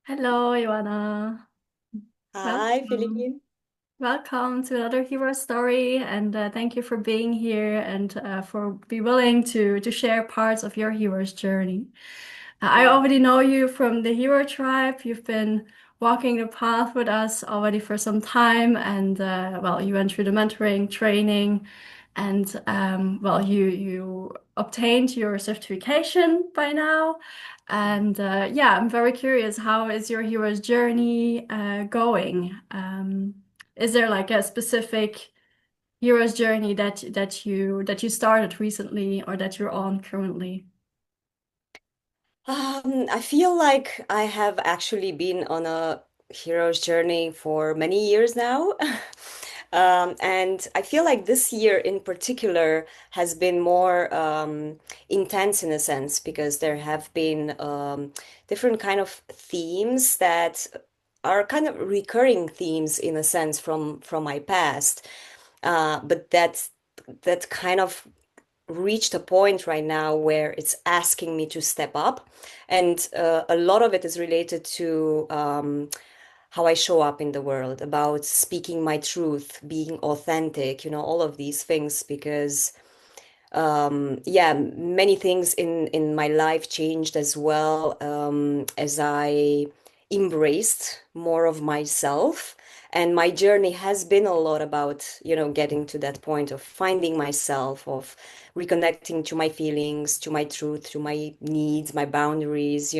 Hello, Ioana. Hi, Welcome. Philippine. Welcome to another hero story, and thank you for being here and for be willing to share parts of your hero's journey. I Mm. already know you from the Hero Tribe. You've been walking the path with us already for some time, and well, you went through the mentoring training, and well, you obtained your certification by now. And yeah, I'm very curious, how is your hero's journey going? Is there like a specific hero's journey that you started recently or that you're on currently? I feel like I have actually been on a hero's journey for many years now. And I feel like this year in particular has been more intense in a sense because there have been different kind of themes that are kind of recurring themes in a sense from my past. But that kind of reached a point right now where it's asking me to step up. And a lot of it is related to how I show up in the world, about speaking my truth, being authentic, all of these things, because yeah, many things in my life changed as well, as I embraced more of myself. And my journey has been a lot about, getting to that point of finding myself, of reconnecting to my feelings, to my truth, to my needs, my boundaries,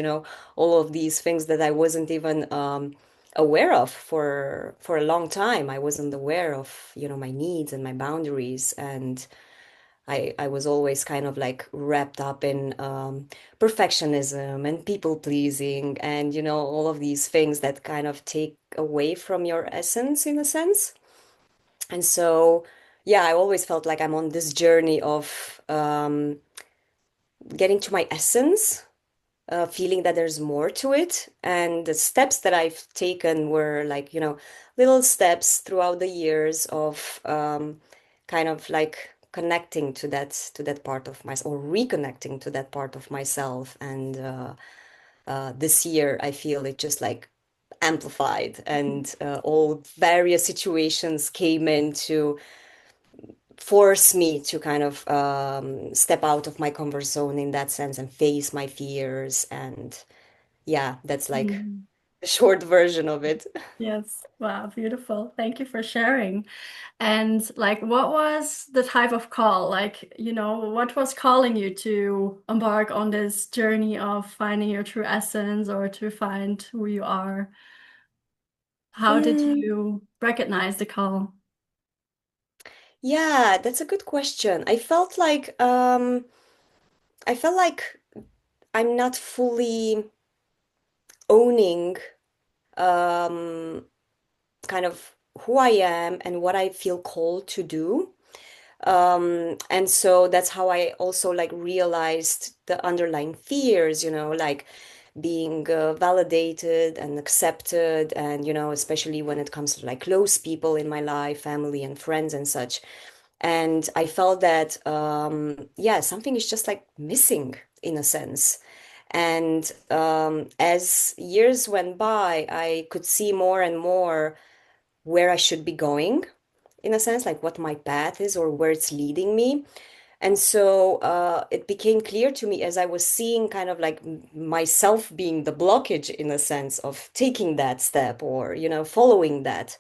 all of these things that I wasn't even aware of for a long time. I wasn't aware of, my needs and my boundaries. And I was always kind of like wrapped up in perfectionism and people pleasing and, all of these things that kind of take away from your essence in a sense. And so, yeah, I always felt like I'm on this journey of getting to my essence, feeling that there's more to it. And the steps that I've taken were like, little steps throughout the years of kind of like connecting to that part of myself, or reconnecting to that part of myself. And this year, I feel it just like amplified, and all various situations came in to force me to kind of step out of my comfort zone in that sense and face my fears. And yeah, that's like Mm. the short version of it. Yes. Wow, beautiful. Thank you for sharing. And like, what was the type of call? Like, what was calling you to embark on this journey of finding your true essence or to find who you are? How did Mm, you recognize the call? yeah, that's a good question. I felt like I'm not fully owning um kind of who I am and what I feel called to do. And so that's how I also like realized the underlying fears, like being validated and accepted, and especially when it comes to like close people in my life, family and friends and such. And I felt that yeah, something is just like missing in a sense. And as years went by, I could see more and more where I should be going, in a sense, like what my path is or where it's leading me. And so it became clear to me as I was seeing kind of like myself being the blockage in a sense of taking that step, or, following that.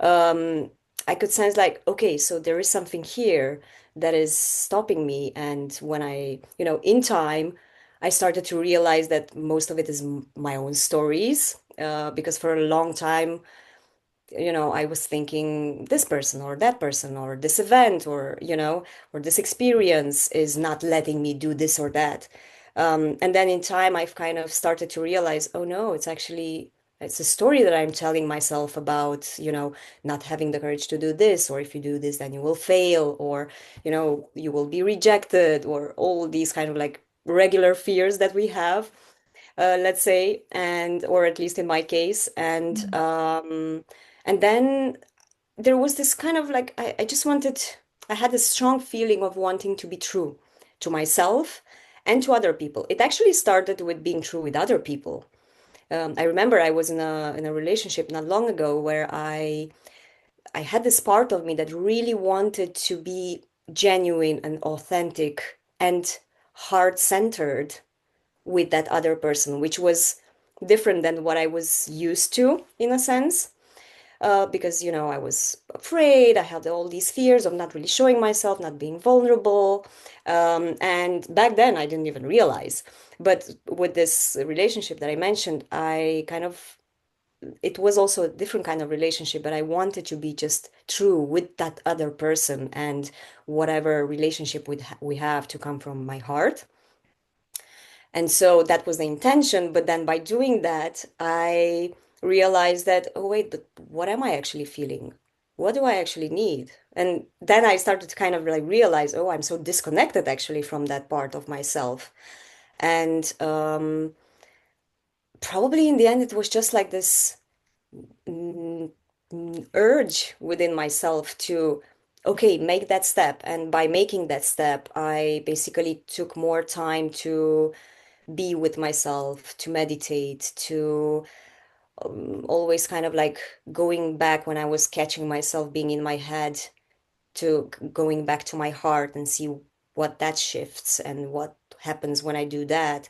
Um, I could sense like, okay, so there is something here that is stopping me. And when in time, I started to realize that most of it is my own stories, because for a long time, I was thinking this person or that person or this event, or, or this experience is not letting me do this or that. And then in time, I've kind of started to realize, oh no, it's a story that I'm telling myself about, not having the courage to do this, or if you do this, then you will fail, or, you will be rejected, or all these kind of like regular fears that we have, let's say, and or at least in my case. And then there was this kind of like I just wanted, I had a strong feeling of wanting to be true to myself and to other people. It actually started with being true with other people. I remember I was in a relationship not long ago where I had this part of me that really wanted to be genuine and authentic and heart-centered with that other person, which was different than what I was used to in a sense. Because, I was afraid. I had all these fears of not really showing myself, not being vulnerable. And back then, I didn't even realize. But with this relationship that I mentioned, it was also a different kind of relationship, but I wanted to be just true with that other person and whatever relationship we have to come from my heart. And so that was the intention. But then by doing that, I realized that, oh, wait, but what am I actually feeling? What do I actually need? And then I started to kind of like realize, oh, I'm so disconnected actually from that part of myself. And probably in the end, it was just like this mm, urge within myself to, okay, make that step. And by making that step, I basically took more time to be with myself, to meditate, to always kind of like going back when I was catching myself being in my head, to going back to my heart and see what that shifts and what happens when I do that.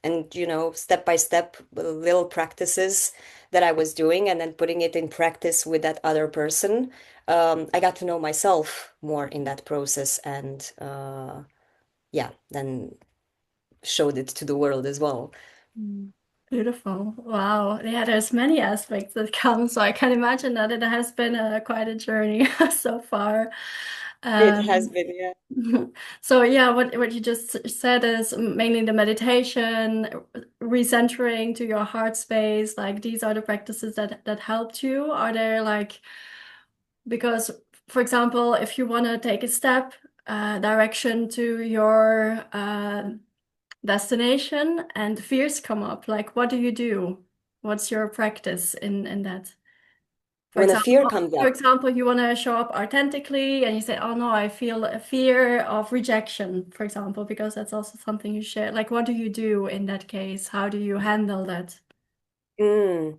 And, step by step, little practices that I was doing and then putting it in practice with that other person. I got to know myself more in that process and, yeah, then showed it to the world as well. Mm. Beautiful. Wow. Yeah, there's many aspects that come, so I can imagine that it has been quite a journey so far. It has Um, been, yeah. so yeah, what you just said is mainly the meditation, recentering to your heart space. Like these are the practices that helped you. Are there like because, for example, if you want to take a step direction to your destination and fears come up, like what do you do? What's your practice in that? For When a example, fear comes for up, example, you want to show up authentically and you say, "Oh no, I feel a fear of rejection," for example, because that's also something you share. Like, what do you do in that case? How do you handle that? mm,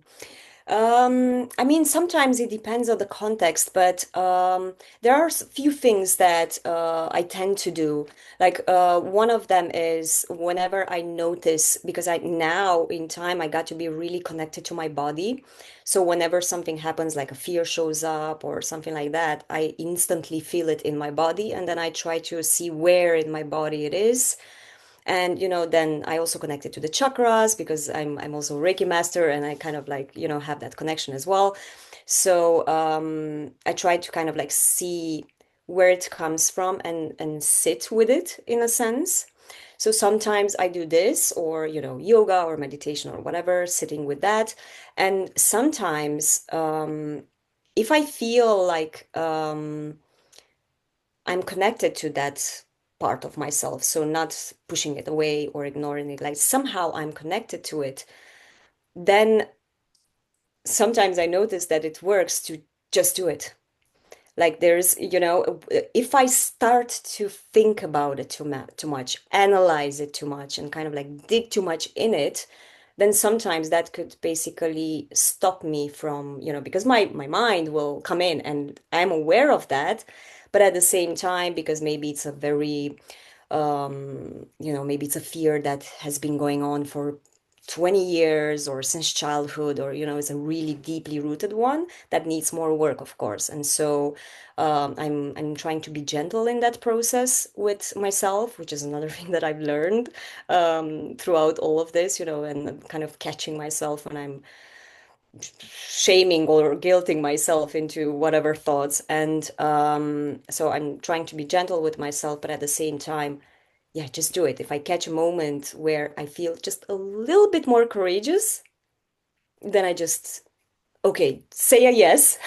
I mean, sometimes it depends on the context, but there are few things that I tend to do. Like one of them is whenever I notice, because I now in time I got to be really connected to my body. So whenever something happens, like a fear shows up or something like that, I instantly feel it in my body, and then I try to see where in my body it is. And then I also connected to the chakras because I'm also a Reiki master, and I kind of like have that connection as well. So I try to kind of like see where it comes from and sit with it in a sense. So sometimes I do this, or yoga or meditation or whatever, sitting with that. And sometimes if I feel like I'm connected to that part of myself, so not pushing it away or ignoring it, like somehow I'm connected to it, then sometimes I notice that it works to just do it. Like if I start to think about it too much, analyze it too much, and kind of like dig too much in it, then sometimes that could basically stop me from, because my mind will come in and I'm aware of that, but at the same time, because maybe it's a very maybe it's a fear that has been going on for 20 years or since childhood, or it's a really deeply rooted one that needs more work, of course. And so I'm trying to be gentle in that process with myself, which is another thing that I've learned throughout all of this, and kind of catching myself when I'm shaming or guilting myself into whatever thoughts. And so I'm trying to be gentle with myself, but at the same time, yeah, just do it. If I catch a moment where I feel just a little bit more courageous, then I just, okay, say a yes,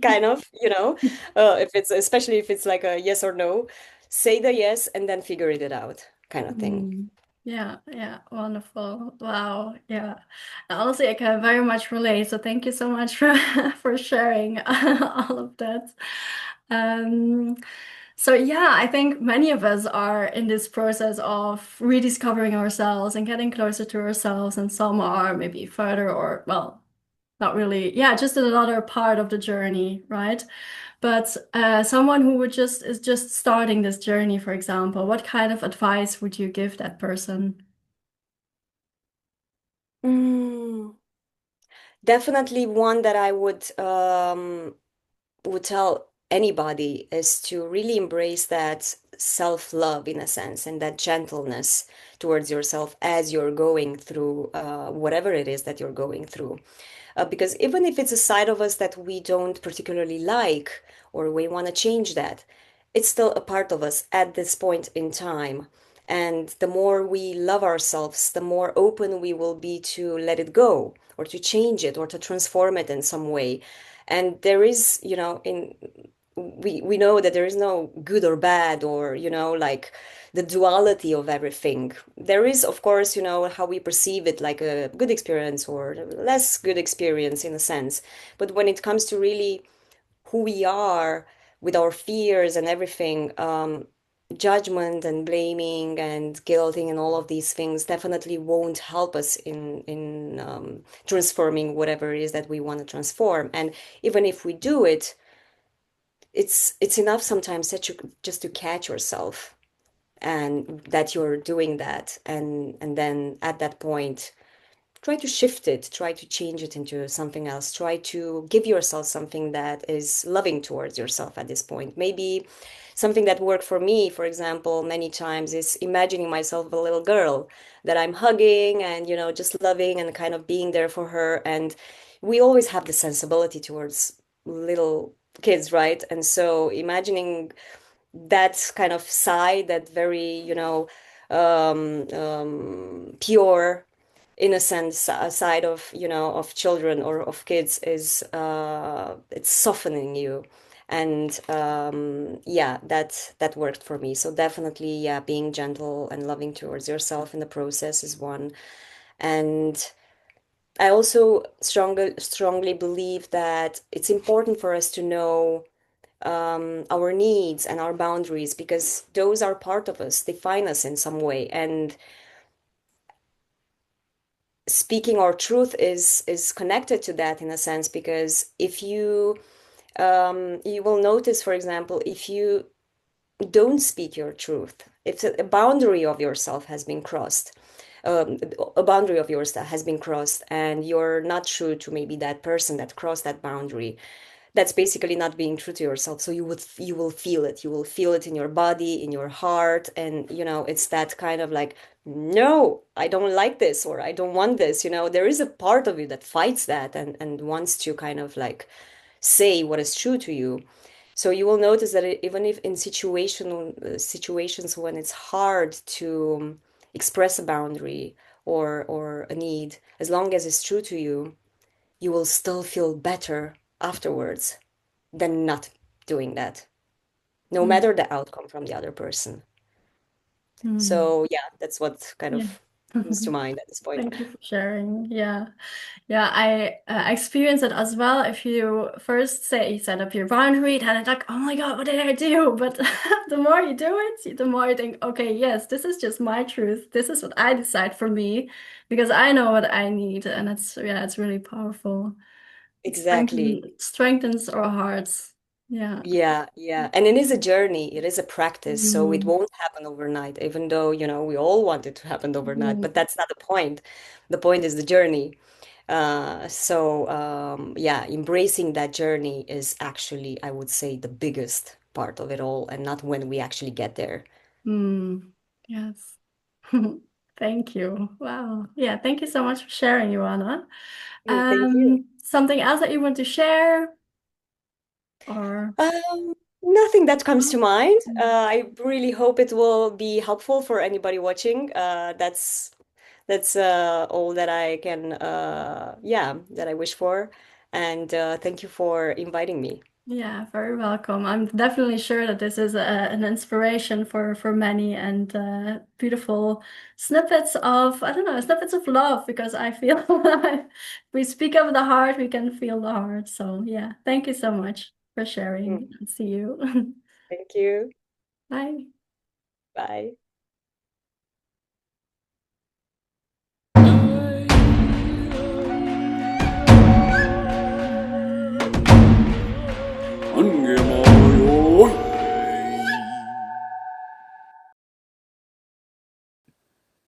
kind of, if it's, especially if it's like a yes or no, say the yes and then figure it out kind of thing. Mm. Yeah, yeah, wonderful. Wow, yeah. Honestly, I can very much relate. So thank you so much for for sharing all of that. Um, So yeah, I think many of us are in this process of rediscovering ourselves and getting closer to ourselves, and some are maybe further or well, not really. Yeah, just another part of the journey, right? But someone who would just is just starting this journey, for example, what kind of advice would you give that person? Mm, definitely one that I would tell anybody is to really embrace that self-love in a sense and that gentleness towards yourself as you're going through whatever it is that you're going through. Because even if it's a side of us that we don't particularly like or we want to change that, it's still a part of us at this point in time. And the more we love ourselves, the more open we will be to let it go or to change it or to transform it in some way. And there is, in we know that there is no good or bad or, like the duality of everything. There is, of course, how we perceive it, like a good experience or less good experience in a sense. But when it comes to really who we are with our fears and everything, judgment and blaming and guilting and all of these things definitely won't help us in transforming whatever it is that we want to transform. And even if we do it, it's enough sometimes that you just to catch yourself and that you're doing that, and then at that point try to shift it, try to change it into something else, try to give yourself something that is loving towards yourself at this point. Maybe something that worked for me, for example, many times is imagining myself a little girl that I'm hugging and, just loving and kind of being there for her. And we always have the sensibility towards little kids, right? And so imagining that kind of side, that very, pure, innocent side of, of children or of kids is it's softening you. And yeah, that worked for me. So definitely, yeah, being gentle and loving towards yourself in the process is one. And I also strongly believe that it's important for us to know our needs and our boundaries because those are part of us, define us in some way. And speaking our truth is connected to that in a sense because if you will notice, for example, if you don't speak your truth, if a boundary of yourself has been crossed, a boundary of yours that has been crossed, and you're not true to maybe that person that crossed that boundary, that's basically not being true to yourself. So you will feel it. You will feel it in your body, in your heart, and it's that kind of like, no, I don't like this or I don't want this. There is a part of you that fights that and wants to kind of like say what is true to you. So you will notice that even if in situations when it's hard to express a boundary or a need, as long as it's true to you, you will still feel better afterwards than not doing that, no Mm, matter the outcome from the other person. mm, So yeah, that's what kind yeah. of comes to mind at this point. Thank you for sharing. Yeah. Yeah, I experienced it as well. If you first say you set up your boundary, then it's like, oh my God, what did I do? But the more you do it, the more you think, okay, yes, this is just my truth. This is what I decide for me because I know what I need. And it's, yeah, it's really powerful. It Exactly. strengthens our hearts. Yeah. Yeah, yeah. And it is a journey, it is a practice, so it Mm, won't happen overnight, even though, we all want it to happen overnight, mm, but that's not the point. The point is the journey. So yeah, embracing that journey is actually, I would say, the biggest part of it all, and not when we actually get there. mm. Yes. Thank you. Wow. Yeah, thank you so much for sharing, Ioana. Thank you. Something else that you want to share or Nothing that comes to no? mind. Mm. I really hope it will be helpful for anybody watching. That's all that I can, yeah, that I wish for. And thank you for inviting me. Yeah, very welcome. I'm definitely sure that this is an inspiration for many and beautiful snippets of, I don't know, snippets of love because I feel we speak of the heart, we can feel the heart. So yeah, thank you so much for Mm, sharing. See you. Thank you. Bye. Bye.